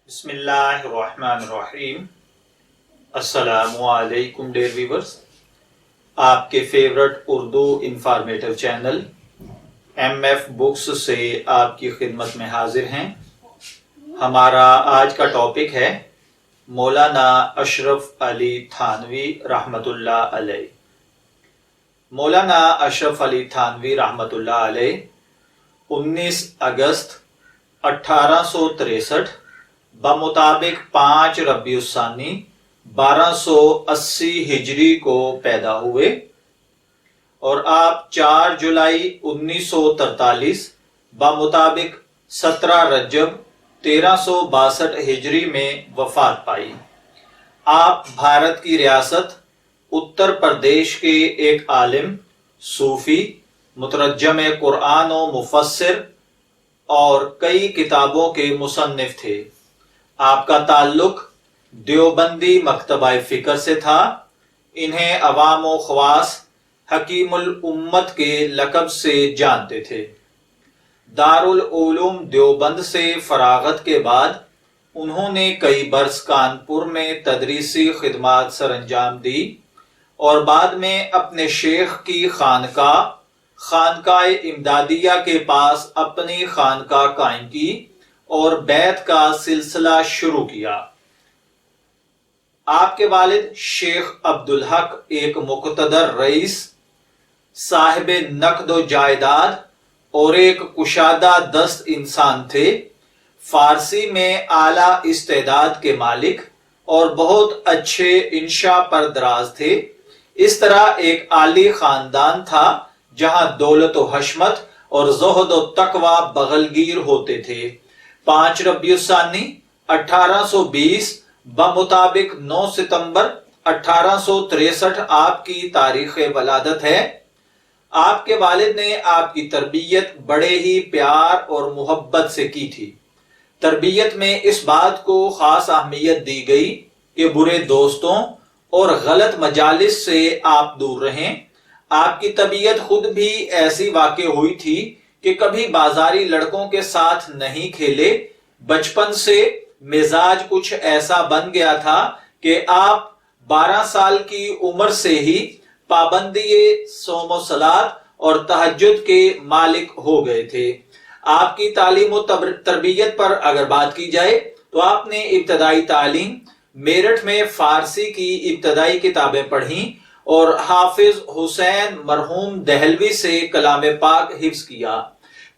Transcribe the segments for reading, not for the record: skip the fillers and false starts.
بسم اللہ الرحمن الرحیم۔ السلام علیکم ڈیئر ویورز، آپ کے favourite Urdu informative channel M F books سے آپ کی خدمت میں حاضر ہیں۔ ہمارا آج کا ٹاپک ہے مولانا اشرف علی تھانوی رحمۃ اللہ علیہ۔ مولانا اشرف علی تھانوی رحمۃ اللہ علیہ 19 اگست 1863 بمطابق 5 ربیع الثانی 1280 ہجری کو پیدا ہوئے اور آپ 4 جولائی 1943 بمطابق 17 رجب 1362 ہجری میں وفات پائی۔ آپ بھارت کی ریاست اتر پردیش کے ایک عالم، صوفی، مترجم قرآن و مفسر اور کئی کتابوں کے مصنف تھے۔ آپ کا تعلق دیوبندی مکتبہ فکر سے تھا۔ انہیں عوام و خواص حکیم الامت کے لقب سے جانتے تھے۔ دارالعلوم دیوبند سے فراغت کے بعد انہوں نے کئی برس کانپور میں تدریسی خدمات سر انجام دی اور بعد میں اپنے شیخ کی خانقاہ امدادیہ کے پاس اپنی خانقاہ قائم کی اور بیعت کا سلسلہ شروع کیا۔ آپ کے والد شیخ عبدالحق ایک مقتدر رئیس، صاحب نقد و جائیداد اور ایک کشادہ دست انسان تھے۔ فارسی میں اعلیٰ استعداد کے مالک اور بہت اچھے انشاء پر دراز تھے۔ اس طرح ایک عالی خاندان تھا جہاں دولت و حشمت اور زہد و تقوی بغلگیر ہوتے تھے۔ 5 ربیع الثانی 1820 بمطابق 9 ستمبر 1863 آپ کی تاریخ ولادت ہے۔ آپ کے والد نے آپ کی تربیت بڑے ہی پیار اور محبت سے کی تھی۔ تربیت میں اس بات کو خاص اہمیت دی گئی کہ برے دوستوں اور غلط مجالس سے آپ دور رہیں۔ آپ کی طبیعت خود بھی ایسی واقع ہوئی تھی کہ کبھی بازاری لڑکوں کے ساتھ نہیں کھیلے۔ بچپن سے مزاج کچھ ایسا بن گیا تھا کہ آپ 12 سال کی عمر سے ہی پابندی صوم و صلات اور تہجد کے مالک ہو گئے تھے۔ آپ کی تعلیم و تربیت پر اگر بات کی جائے تو آپ نے ابتدائی تعلیم میرٹھ میں فارسی کی ابتدائی کتابیں پڑھیں اور حافظ حسین مرحوم دہلوی سے کلام پاک حفظ کیا۔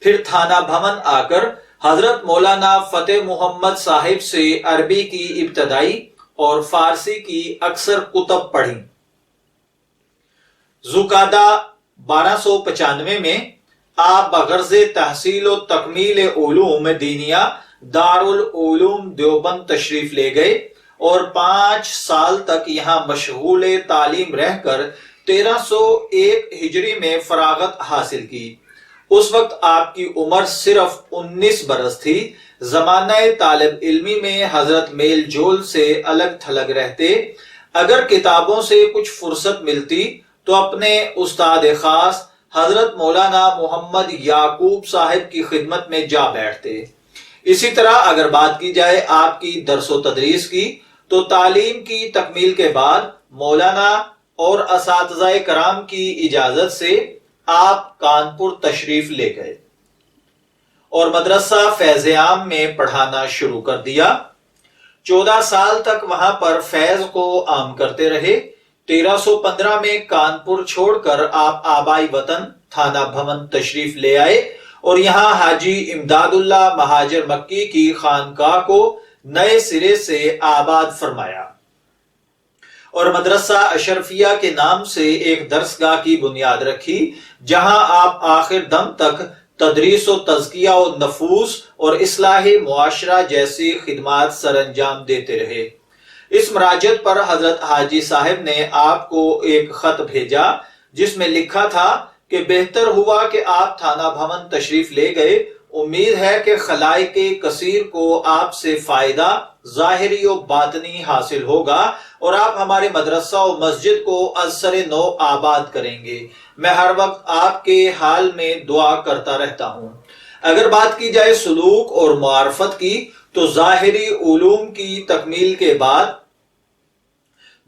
پھر تھانہ بھون آ کر حضرت مولانا فتح محمد صاحب سے عربی کی ابتدائی اور فارسی کی اکثر کتب پڑھیں۔ ذوالقعدہ 1295 میں آپ بغرض تحصیل و تکمیل علوم دینیہ دارالعلوم دیوبند تشریف لے گئے اور 5 سال تک یہاں مشغول تعلیم رہ کر 1301 ہجری میں فراغت حاصل کی۔ اس وقت آپ کی عمر صرف 19 برس تھی۔ زمانہ طالب علمی میں حضرت میل جول سے الگ تھلگ رہتے۔ اگر کتابوں سے کچھ فرصت ملتی تو اپنے استاد خاص حضرت مولانا محمد یعقوب صاحب کی خدمت میں جا بیٹھتے۔ اسی طرح اگر بات کی جائے آپ کی درس و تدریس کی تو تعلیم کی تکمیل کے بعد مولانا اور اساتذہ کرام کی اجازت سے آپ کانپور تشریف لے گئے اور مدرسہ فیض عام میں پڑھانا شروع کر دیا۔ 14 سال تک وہاں پر فیض کو عام کرتے رہے۔ 1315 میں کانپور چھوڑ کر آپ آبائی وطن تھانہ بھون تشریف لے آئے اور یہاں حاجی امداد اللہ مہاجر مکی کی خانقاہ کو نئے سرے سے آباد فرمایا اور مدرسہ اشرفیہ کے نام سے ایک درسگاہ کی بنیاد رکھی جہاں آپ آخر دم تک تدریس و تزکیہ و نفوس اور اصلاح معاشرہ جیسی خدمات سر انجام دیتے رہے۔ اس مراجعت پر حضرت حاجی صاحب نے آپ کو ایک خط بھیجا جس میں لکھا تھا کہ بہتر ہوا کہ آپ تھانہ بھون تشریف لے گئے۔ امید ہے کہ خلائق کثیر کو آپ سے فائدہ ظاہری و باطنی حاصل ہوگا اور آپ ہمارے مدرسہ و مسجد کو از سر نو آباد کریں گے۔ میں ہر وقت آپ کے حال میں دعا کرتا رہتا ہوں۔ اگر بات کی جائے سلوک اور معرفت کی تو ظاہری علوم کی تکمیل کے بعد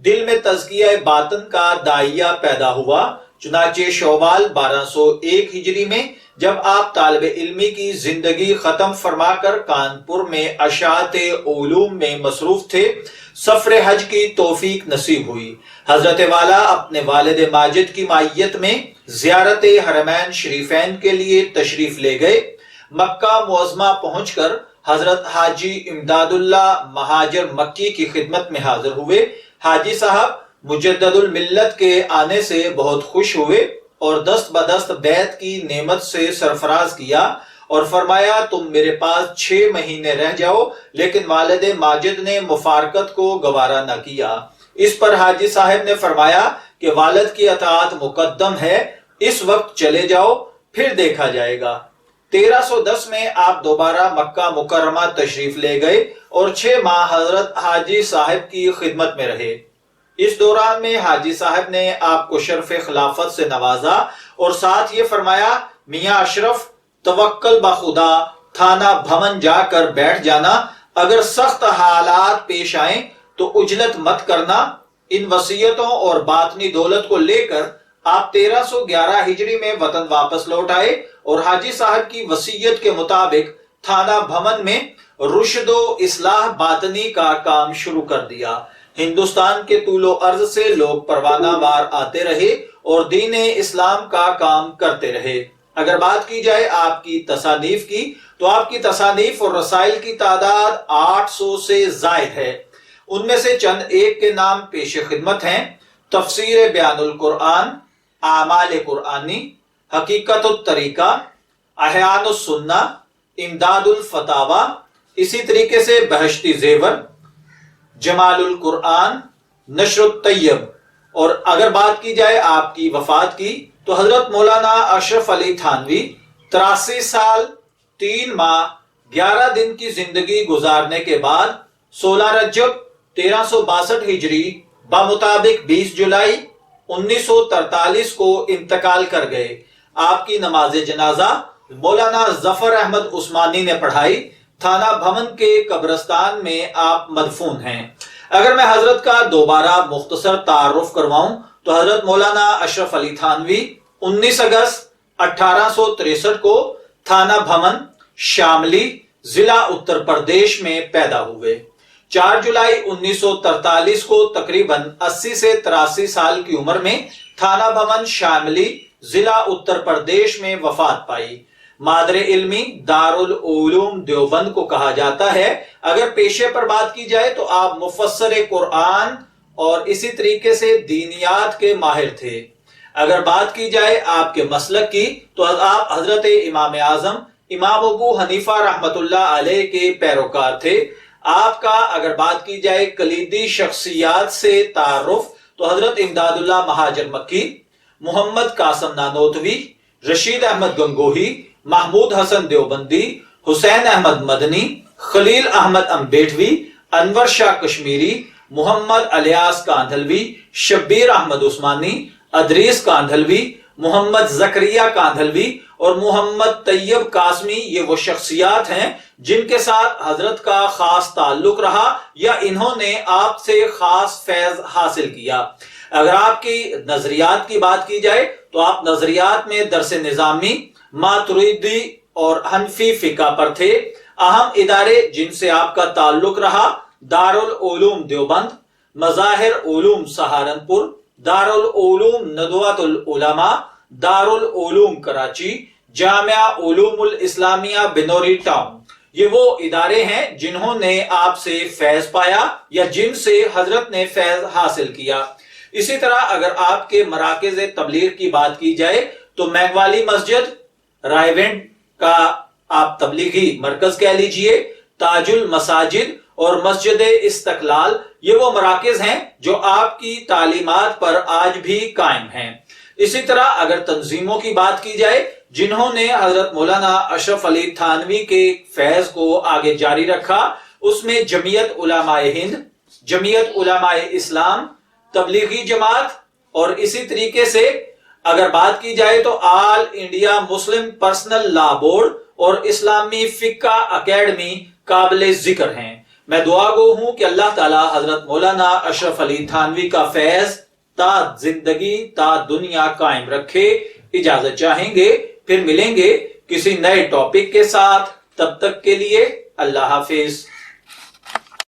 دل میں تزکیہ باطن کا داعیہ پیدا ہوا۔ چنانچہ شوال 1201 ہجری میں جب آپ طالب علمی کی زندگی ختم فرما کر کانپور میں اشاعت علوم میں مصروف تھے، سفر حج کی توفیق نصیب ہوئی۔ حضرت والا اپنے والد ماجد کی معیت میں زیارت حرمین شریفین کے لیے تشریف لے گئے۔ مکہ معظمہ پہنچ کر حضرت حاجی امداد اللہ مہاجر مکی کی خدمت میں حاضر ہوئے۔ حاجی صاحب مجدد الملت کے آنے سے بہت خوش ہوئے اور دست بدست بیعت کی نعمت سے سرفراز کیا اور فرمایا تم میرے پاس 6 مہینے رہ جاؤ، لیکن والد ماجد نے مفارقت کو گوارا نہ کیا۔ اس پر حاجی صاحب نے فرمایا کہ والد کی اطاعت مقدم ہے، اس وقت چلے جاؤ، پھر دیکھا جائے گا۔ 1310 میں آپ دوبارہ مکہ مکرمہ تشریف لے گئے اور 6 ماہ حضرت حاجی صاحب کی خدمت میں رہے۔ اس دوران میں حاجی صاحب نے آپ کو شرف خلافت سے نوازا اور ساتھ یہ فرمایا میاں اشرف توکل بخدا، تھانہ بھون جا کر بیٹھ جانا، اگر سخت حالات پیش آئیں تو عجلت مت کرنا۔ ان وصیتوں اور باطنی دولت کو لے کر آپ 1311 ہجری میں وطن واپس لوٹ آئے اور حاجی صاحب کی وصیت کے مطابق تھانہ بھون میں رشد و اصلاح باطنی کا کام شروع کر دیا۔ ہندوستان کے طول و عرض سے لوگ پروانہ وار آتے رہے اور دین اسلام کا کام کرتے رہے۔ اگر بات کی جائے آپ کی تصانیف کی تو آپ کی تصانیف اور رسائل کی تعداد 800 سے زائد ہے۔ ان میں سے چند ایک کے نام پیش خدمت ہیں: تفسیر بیان القرآن، اعمال قرآنی، حقیقت الطریقہ، احیان السنہ، امداد الفتاوی، اسی طریقے سے بہشتی زیور، جمال القرآن، نشر الطیب۔ اور اگر بات کی جائے آپ کی وفات کی تو حضرت مولانا اشرف علی تھانوی 83 سال 3 ماہ 11 دن کی زندگی گزارنے کے بعد 16 رجب 1362 ہجری بمطابق 20 جولائی 1943 کو انتقال کر گئے۔ آپ کی نماز جنازہ مولانا ظفر احمد عثمانی نے پڑھائی۔ تھانہ بھون کے قبرستان میں آپ مدفون ہیں۔ اگر میں حضرت کا دوبارہ مختصر تعارف کرواؤں تو حضرت مولانا اشرف علی تھانوی 19 اگست 1863 کو تھانہ بھون شاملی ضلع اتر پردیش میں پیدا ہوئے۔ 4 جولائی 1943 کو تقریباً 80 سے 83 سال کی عمر میں تھانہ بھون شاملی ضلع اتر پردیش میں وفات پائی۔ مادر علمی دارالعلوم دیوبند کو کہا جاتا ہے۔ اگر پیشے پر بات کی جائے تو آپ مفسر قرآن اور اسی طریقے سے دینیات کے ماہر تھے۔ اگر بات کی جائے آپ کے مسلک کی تو آپ حضرت امام اعظم امام ابو حنیفہ رحمت اللہ علیہ کے پیروکار تھے۔ آپ کا اگر بات کی جائے کلیدی شخصیات سے تعارف تو حضرت امداد اللہ مہاجر مکی، محمد قاسم نانوتوی، رشید احمد گنگوہی، محمود حسن دیوبندی، حسین احمد مدنی، خلیل احمد امبیٹوی، انور شاہ کشمیری، محمد الیاس کاندھلوی، شبیر احمد عثمانی، ادریس کاندھلوی، محمد زکریا کاندھلوی اور محمد طیب قاسمی یہ وہ شخصیات ہیں جن کے ساتھ حضرت کا خاص تعلق رہا یا انہوں نے آپ سے خاص فیض حاصل کیا۔ اگر آپ کی نظریات کی بات کی جائے تو آپ نظریات میں درس نظامی، ماتریدی اور حنفی فقہ پر تھے۔ اہم ادارے جن سے آپ کا تعلق رہا: دارالعلوم دیوبند، مظاہر علوم سہارنپور، دارالعلوم ندوۃ العلماء، دارالعلوم کراچی، جامعہ علوم الاسلامیہ بنوری ٹاؤن۔ یہ وہ ادارے ہیں جنہوں نے آپ سے فیض پایا یا جن سے حضرت نے فیض حاصل کیا۔ اسی طرح اگر آپ کے مراکز تبلیغ کی بات کی جائے تو مینگوالی مسجد، رائے ونڈ کا آپ تبلیغی مرکز کہہ لیجئے، تاج المساجد اور مسجد استقلال، یہ وہ مراکز ہیں جو آپ کی تعلیمات پر آج بھی قائم ہیں۔ اسی طرح اگر تنظیموں کی بات کی جائے جنہوں نے حضرت مولانا اشرف علی تھانوی کے فیض کو آگے جاری رکھا، اس میں جمعیت علماء ہند، جمعیت علماء اسلام، تبلیغی جماعت اور اسی طریقے سے اگر بات کی جائے تو آل انڈیا مسلم پرسنل لا بورڈ اور اسلامی فقہ اکیڈمی قابل ذکر ہیں۔ میں دعا گو ہوں کہ اللہ تعالی حضرت مولانا اشرف علی تھانوی کا فیض تا زندگی تا دنیا قائم رکھے۔ اجازت چاہیں گے، پھر ملیں گے کسی نئے ٹاپک کے ساتھ، تب تک کے لیے اللہ حافظ۔